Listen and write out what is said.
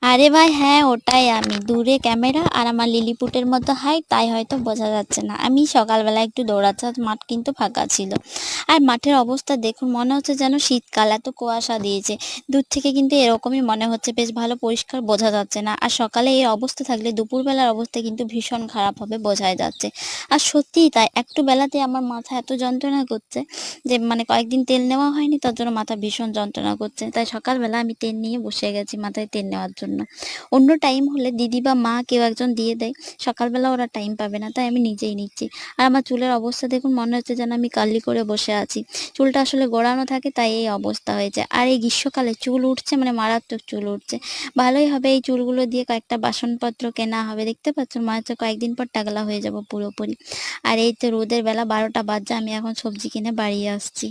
আরে ভাই হ্যাঁ, ওটাই আমি। দূরে ক্যামেরা আর আমার লিলিপুটের মতো হাইট, তাই হয়তো বোঝা যাচ্ছে না। আমি সকালবেলা একটু দৌড়াচ্ছি, আজ মাঠ কিন্তু ফাঁকা ছিল। আর মাঠের অবস্থা দেখুন, মনে হচ্ছে যেন শীতকাল, এত কুয়াশা দিয়েছে। দূর থেকে কিন্তু এরকমই মনে হচ্ছে, বেশ ভালো পরিষ্কার বোঝা যাচ্ছে না। আর সকালে এই অবস্থা থাকলে দুপুরবেলার অবস্থা কিন্তু ভীষণ খারাপ হবে, বোঝাই যাচ্ছে। আর সত্যিই তাই, একটু বেলাতে আমার মাথা এত যন্ত্রণা করছে যে মানে কয়েকদিন তেল নেওয়া হয়নি, তার জন্য মাথা ভীষণ যন্ত্রণা করছে। তাই সকালবেলা আমি তেল নিয়ে বসে গেছি মাথায় তেল নেওয়ার জন্য। অন্য টাইম হলে দিদি বা মা কেউ একজন দিয়ে দেয়, সকালবেলা ওরা টাইম পাবে না, তাই আমি নিজেই নিচ্ছি। আর আমার চুলের অবস্থা দেখুন, মনে হচ্ছে যেন আমি কার্লি করে বসে আছি। চুলটা আসলে গড়ানো থাকে, তাই এই অবস্থা হয়েছে। আর এই গ্রীষ্মকালে চুল উঠছে, মানে মারাত্মক চুল উঠছে। ভালোই হবে, এই চুলগুলো দিয়ে কয়েকটা বাসনপত্র কেনা হবে। দেখতে পাচ্ছেন, মনে হচ্ছে কয়েকদিন পর টাকলা হয়ে যাব পুরোপুরি। আর এই তো রোদের বেলা 12টা বাজছে, আমি এখন সবজি কিনে বাড়ি আসছি।